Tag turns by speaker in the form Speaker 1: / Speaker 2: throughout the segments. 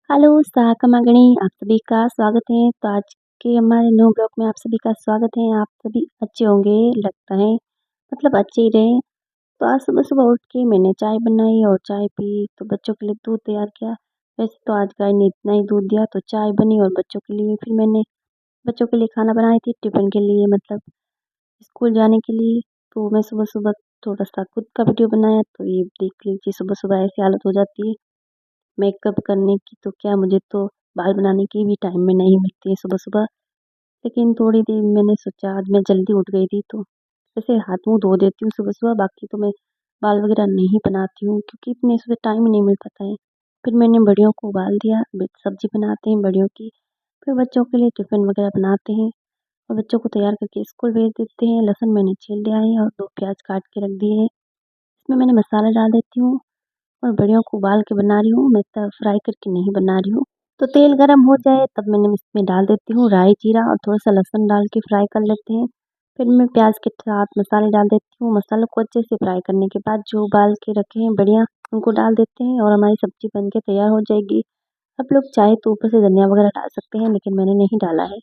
Speaker 1: Hello, सहकर्मणी आप सभी का स्वागत है। तो आज के हमारे न्यू ब्लॉग में आप सभी का स्वागत है। आप सभी अच्छे होंगे लगता है, मतलब अच्छे ही रहें। तो आज सुबह-सुबह उठ के मैंने चाय बनाई और चाय पी, तो बच्चों के लिए दूध तैयार किया। वैसे तो आज गाय ने इतना ही दूध दिया तो चाय बनी और बच्चों के लिए फिर मैंने बच्चों के लिए खाना बनाई थी टिफ़िन के लिए, मतलब स्कूल जाने के लिए। तो मैं सुबह-सुबह थोड़ा-सा खुद का वीडियो बनाया, तो ये देख लीजिए सुबह-सुबह ऐसी हालत हो जाती है। मेकअप करने की तो क्या, मुझे तो बाल बनाने की भी टाइम में नहीं मिलती है सुबह-सुबह। लेकिन थोड़ी देर मैंने सोचा, आज मैं जल्दी उठ गई थी तो वैसे हाथ-मुँह धो देती हूँ सुबह-सुबह, बाकी तो मैं बाल वगैरह नहीं बनाती हूँ क्योंकि इतने सुबह टाइम ही नहीं मिल पाता है। फिर मैंने बड़ियों को उबाल दिया, सब्ज़ी बनाते हैं बड़ियों की, फिर बच्चों के लिए टिफ़िन वगैरह बनाते हैं और बच्चों को तैयार करके स्कूल भेज देते हैं। लहसुन मैंने छील लिया है और 2 प्याज़ काट के रख दिए हैं। इसमें मैंने मसाला डाल देती हूँ और बड़ियों को उबाल के बना रही हूँ, मैं तब फ्राई करके नहीं बना रही हूँ। तो तेल गरम हो जाए तब मैंने इसमें डाल देती हूँ राई, जीरा और थोड़ा-सा लहसुन डाल के फ्राई कर लेते हैं। फिर मैं प्याज़ के साथ मसाले डाल देती हूँ। मसालों को अच्छे से फ्राई करने के बाद जो उबाल के रखे हैं बढ़िया, उनको डाल देते हैं और हमारी सब्ज़ी बन के तैयार हो जाएगी। आप लोग चाहे तो ऊपर से धनिया वगैरह डाल सकते हैं, लेकिन मैंने नहीं डाला है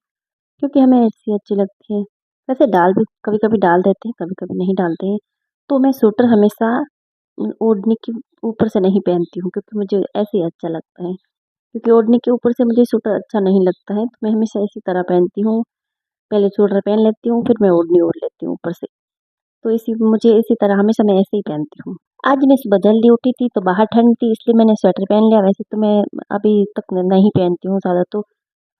Speaker 1: क्योंकि हमें ऐसी अच्छी लगती है। वैसे दाल भी कभी-कभी डाल देते हैं, कभी-कभी नहीं डालते हैं। तो मैं स्वेटर हमेशा ओढ़नी के ऊपर से नहीं पहनती हूँ क्योंकि मुझे ऐसे ही अच्छा लगता है। क्योंकि ओढ़नी के ऊपर से मुझे स्वेटर अच्छा नहीं लगता है, तो मैं हमेशा इसी तरह पहनती हूँ। पहले स्वेटर पहन लेती हूँ, फिर मैं ओढ़नी ओढ़ लेती हूँ ऊपर से। तो मुझे इसी तरह हमेशा मैं ऐसे ही पहनती हूँ। आज मैं सुबह जल्दी उठी थी तो बाहर ठंड थी, इसलिए मैंने स्वेटर पहन लिया। वैसे तो मैं अभी तक नहीं पहनती हूँ ज़्यादा, तो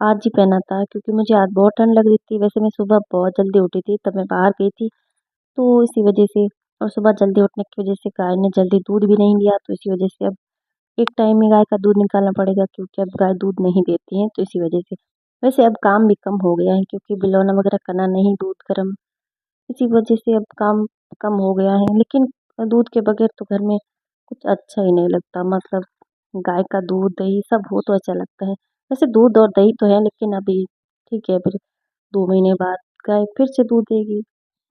Speaker 1: आज ही पहना था क्योंकि मुझे आज बहुत ठंड लग रही थी। वैसे मैं सुबह बहुत जल्दी उठी थी, तब मैं बाहर गई थी, तो इसी वजह से। और सुबह जल्दी उठने की वजह से गाय ने जल्दी दूध भी नहीं दिया, तो इसी वजह से अब एक टाइम में गाय का दूध निकालना पड़ेगा क्योंकि अब गाय दूध नहीं देती है, तो इसी वजह से। वैसे अब काम भी कम हो गया है क्योंकि बिलौना वगैरह करना नहीं, दूध गरम, इसी वजह से अब काम कम हो गया है। लेकिन दूध के बगैर तो घर में कुछ अच्छा ही नहीं लगता, मतलब गाय का दूध, दही सब हो तो अच्छा लगता है। वैसे दूध और दही तो है, लेकिन अभी ठीक है, फिर 2 महीने बाद गाय फिर से दूध देगी।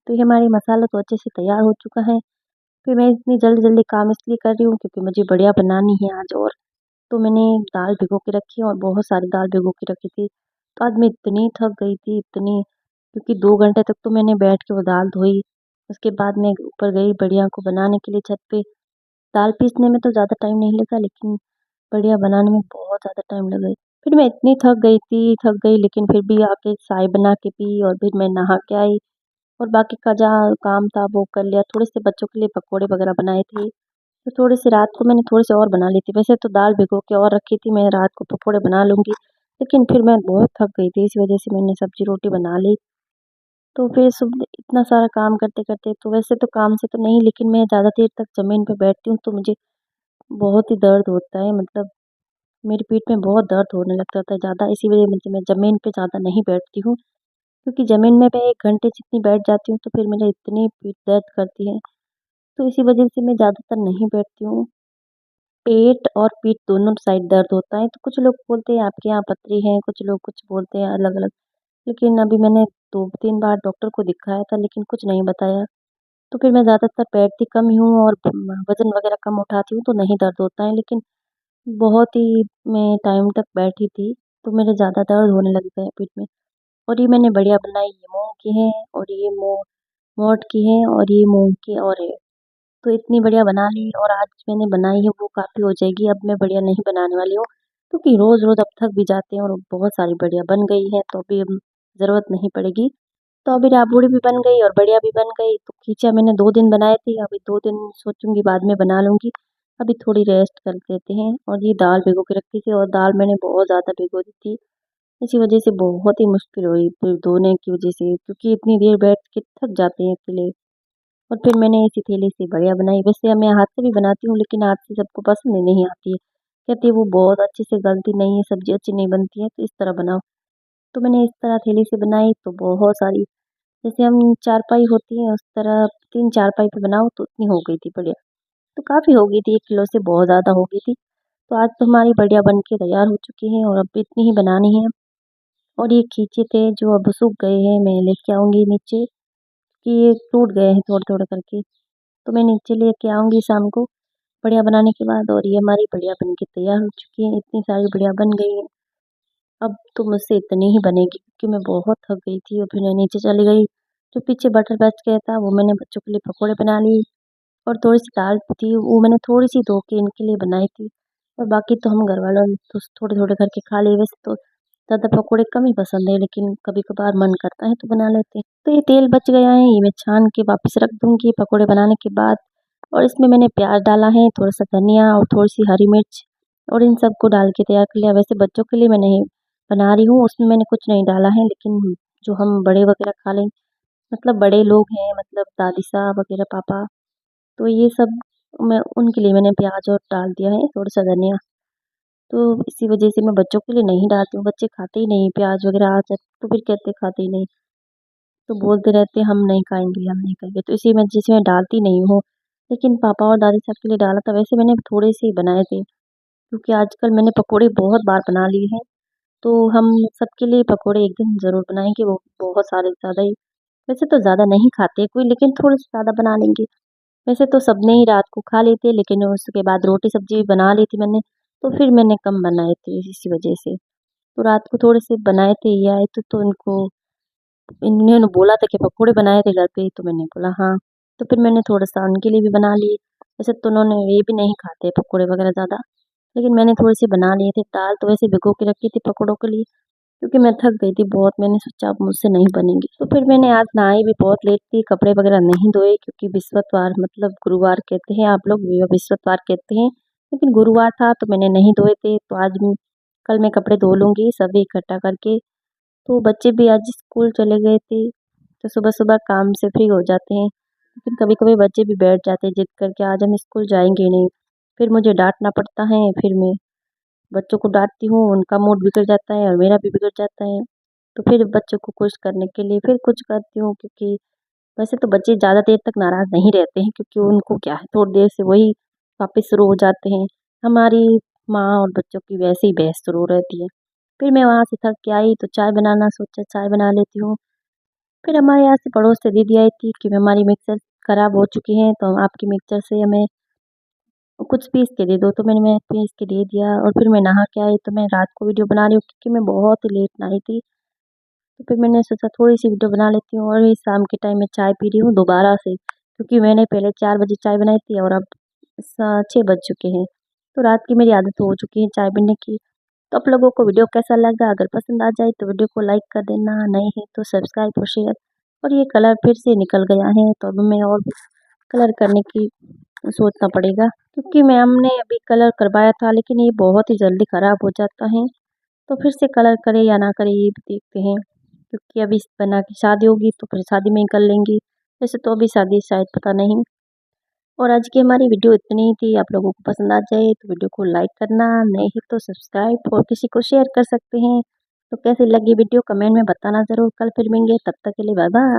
Speaker 1: तो ये हमारी मसाला तो अच्छे से तैयार हो चुका है। फिर मैं इतनी जल्दी-जल्दी काम इसलिए कर रही हूँ क्योंकि मुझे बढ़िया बनानी है आज। और तो मैंने दाल भिगो के रखी है और बहुत सारी दाल भिगो के रखी थी। तो आज मैं इतनी थक गई थी, इतनी, क्योंकि 2 घंटे तक तो मैंने बैठ के वो दाल धोई। उसके बाद मैं ऊपर गई बढ़िया को बनाने के लिए छत पे। दाल पीसने में तो ज़्यादा टाइम नहीं लगा, लेकिन बढ़िया बनाने में बहुत ज़्यादा टाइम लगा। फिर मैं इतनी थक गई, लेकिन फिर भी आके चाय बना के पी और फिर मैं नहा के आई और बाकी का जहाँ काम था वो कर लिया। थोड़े से बच्चों के लिए पकोड़े वगैरह बनाए थे, तो थोड़ी सी रात को मैंने थोड़े से और बना ली थी। वैसे तो दाल भिगो के और रखी थी, मैं रात को पकोड़े बना लूँगी, लेकिन फिर मैं बहुत थक गई थी, इस वजह से मैंने सब्जी रोटी बना ली। तो फिर सुबह इतना सारा काम करते-करते, तो वैसे तो काम से तो नहीं, लेकिन मैं ज़्यादा देर तक ज़मीन पे बैठती हूँ तो मुझे बहुत ही दर्द होता है, मतलब मेरी पीठ में बहुत दर्द होने लग जाता है ज़्यादा। इसी वजह मुझे मैं ज़मीन पे ज़्यादा नहीं बैठती हूँ, क्योंकि ज़मीन में मैं 1 घंटे जितनी बैठ जाती हूँ तो फिर मेरी इतनी पीठ दर्द करती है, तो इसी वजह से मैं ज़्यादातर नहीं बैठती हूँ। पेट और पीठ दोनों साइड दर्द होता है, तो कुछ लोग बोलते हैं आपके यहाँ पथरी है, कुछ लोग कुछ बोलते हैं अलग-अलग। लेकिन अभी मैंने 2-3 बार डॉक्टर को दिखाया था, लेकिन कुछ नहीं बताया। तो फिर मैं ज़्यादातर बैठती कम ही हूँ और वज़न वग़ैरह कम उठाती हूँ तो नहीं दर्द होता है, लेकिन बहुत ही मैं टाइम तक बैठी थी, तो मेरे ज़्यादा दर्द होने लग गया है पीठ में। और ये मैंने बढ़िया बनाई, ये मूँग की है और ये मोठ की है और ये मूँग की और है। तो इतनी बढ़िया बना ली और आज मैंने बनाई है वो काफ़ी हो जाएगी, अब मैं बढ़िया नहीं बनाने वाली हूँ, क्योंकि रोज़-रोज़ अब थक भी जाते हैं और बहुत सारी बढ़िया बन गई है, तो अभी अब ज़रूरत नहीं पड़ेगी। तो अभी राबड़ी भी बन गई और बढ़िया भी बन गई, तो खींचा मैंने 2 दिन बनाए थे, अभी 2 दिन सोचूँगी बाद में बना लूँगी। अभी थोड़ी रेस्ट कर लेते हैं। और ये दाल भिगो के रखी थी और दाल मैंने बहुत ज़्यादा भिगो दी थी, इसी वजह से बहुत ही मुश्किल हुई फिर धोने की वजह से, क्योंकि इतनी देर बैठ के थक जाते हैं अकेले। और फिर मैंने इसी थैली से बढ़िया बनाई। वैसे मैं हाथ से भी बनाती हूँ, लेकिन हाथ से सबको पसंद नहीं आती है। कहती है वो बहुत अच्छे से गलती नहीं है, सब्ज़ी अच्छी नहीं बनती है, तो इस तरह बनाओ। तो मैंने इस तरह थैली से बनाई तो बहुत सारी, जैसे हम चारपाई होती है उस तरह 3 चारपाई पे बनाओ तो उतनी हो गई थी बढ़िया। तो काफ़ी हो गई थी, 1 किलो से बहुत ज़्यादा हो गई थी। तो आज तो हमारी बढ़िया बन के तैयार हो चुकी है और अब इतनी ही बनानी है। और ये खींचे थे जो अब सूख गए हैं, मैं लेके आऊँगी नीचे, कि ये टूट गए हैं थोड़े-थोड़े करके। तो मैं नीचे लेके आऊँगी शाम को। बढ़िया बनाने के बाद। और ये हमारी बढ़िया बन के तैयार हो चुकी है। इतनी सारी बढ़िया बन गई है। अब तो मुझसे इतनी ही बनेगी क्योंकि मैं बहुत थक गई थी और फिर मैं नीचे चली गई। जो पीछे बटर बच गया था वो मैंने बच्चों के लिए पकौड़े बना लिए। और थोड़ी सी दाल थी वो मैंने थोड़ी सी धो के इनके लिए बनाई थी। और बाकी तो हम घर वालों ने तो थोड़े थोड़े करके खा लिए। वैसे तो ज़्यादा पकौड़े कम ही पसंद है, लेकिन कभी कभार मन करता है तो बना लेते हैं। तो ये तेल बच गया है, ये मैं छान के वापस रख दूंगी पकौड़े बनाने के बाद। और इसमें मैंने प्याज डाला है, थोड़ा सा धनिया और थोड़ी सी हरी मिर्च, और इन सबको डाल के तैयार कर लिया। वैसे बच्चों के लिए मैं नहीं बना रही हूँ, उसमें मैंने कुछ नहीं डाला है, लेकिन जो हम बड़े वगैरह खा लें, मतलब बड़े लोग हैं, मतलब दादी साहब वगैरह पापा, तो ये सब मैं उनके लिए मैंने प्याज और डाल दिया है, थोड़ा सा धनिया। तो इसी वजह से मैं बच्चों के लिए नहीं डालती हूँ। बच्चे खाते ही नहीं प्याज वगैरह आ जाए तो फिर कहते खाते ही नहीं, तो बोलते रहते हम नहीं खाएंगे हम नहीं खाएंगे, तो इसी वजह से मैं डालती नहीं हूँ। लेकिन पापा और दादी साहब के लिए डाला था। वैसे मैंने थोड़े से ही बनाए थे क्योंकि आजकल मैंने पकोड़े बहुत बार बना लिए हैं। तो हम सबके लिए पकोड़े एक दिन ज़रूर बनाएंगे, वो बहुत सारे ज़्यादा ही। वैसे तो ज़्यादा नहीं खाते कोई, लेकिन थोड़े से ज़्यादा बना लेंगे। वैसे तो सबने ही रात को खा लेते, लेकिन उसके बाद रोटी सब्जी बना ली थी मैंने, तो फिर मैंने कम बनाए थे इसी वजह से। तो रात को थोड़े से बनाए थे, ये आए तो इनको इन्होंने बोला था कि पकोड़े बनाए थे घर पे, तो मैंने बोला हाँ। तो फिर मैंने थोड़ा सा उनके लिए भी बना लिए। वैसे तो उन्होंने ये भी नहीं खाते पकोड़े वगैरह ज़्यादा, लेकिन मैंने थोड़े से बना लिए थे। दाल तो वैसे भिगो के रखी थी पकोड़ों के लिए, क्योंकि मैं थक गई थी बहुत। मैंने सोचा अब मुझसे नहीं बनेंगी, तो फिर मैंने आज नहाई भी बहुत लेट थी, कपड़े वगैरह नहीं धोए क्योंकि बिस्वतवार मतलब गुरुवार कहते हैं आप लोग, या बिस्वतवार कहते हैं, लेकिन गुरुवार था तो मैंने नहीं धोए थे। तो आज कल मैं कपड़े धो लूँगी सभी इकट्ठा करके। तो बच्चे भी आज स्कूल चले गए थे, तो सुबह सुबह काम से फ्री हो जाते हैं। लेकिन कभी कभी बच्चे भी बैठ जाते हैं जिद करके, आज हम स्कूल जाएंगे नहीं। फिर मुझे डांटना पड़ता है, फिर मैं बच्चों को डांटती हूँ, उनका मूड बिगड़ जाता है और मेरा भी बिगड़ जाता है। तो फिर बच्चों को खुश करने के लिए फिर कुछ करती हूँ, क्योंकि वैसे तो बच्चे ज़्यादा देर तक नाराज़ नहीं रहते हैं, क्योंकि उनको क्या है थोड़ी देर से वही वापस शुरू हो जाते हैं। हमारी माँ और बच्चों की वैसे ही बहस शुरू रहती है। फिर मैं वहाँ से थक के आई तो चाय बनाना सोचा, चाय बना लेती हूँ। फिर हमारे यहाँ से पड़ोस से दीदी आई थी कि हमारी मिक्सर ख़राब हो चुकी है, तो आपकी मिक्सर से हमें कुछ पीस के दे दो। तो मैं पीस के दे दिया और फिर मैं नहा के आई। तो मैं रात को वीडियो बना रही हूँ क्योंकि मैं बहुत ही लेट नहाई थी। तो फिर मैंने सोचा थोड़ी सी वीडियो बना लेती हूँ। और ये शाम के टाइम में चाय पी रही हूँ दोबारा से, क्योंकि मैंने पहले 4 बजे चाय बनाई थी और अब 6 बज चुके हैं। तो रात की मेरी आदत हो चुकी है चाय पीने की। तो आप लोगों को वीडियो कैसा लगा, अगर पसंद आ जाए तो वीडियो को लाइक कर देना, नहीं है तो सब्सक्राइब और शेयर। और ये कलर फिर से निकल गया है, तो अब मैं और कलर करने की सोचना पड़ेगा, क्योंकि मैम ने अभी कलर करवाया था लेकिन ये बहुत ही जल्दी ख़राब हो जाता है। तो फिर से कलर करे या ना करे ये भी देखते हैं, क्योंकि अभी इस बना की शादी होगी तो फिर शादी में ही कर लेंगे। वैसे तो अभी शादी शायद पता नहीं। और आज की हमारी वीडियो इतनी ही थी। आप लोगों को पसंद आ जाए तो वीडियो को लाइक करना, नहीं है तो सब्सक्राइब और किसी को शेयर कर सकते हैं। तो कैसी लगी वीडियो कमेंट में बताना ज़रूर। कल फिर मिलेंगे, तब तक के लिए बाय बाय।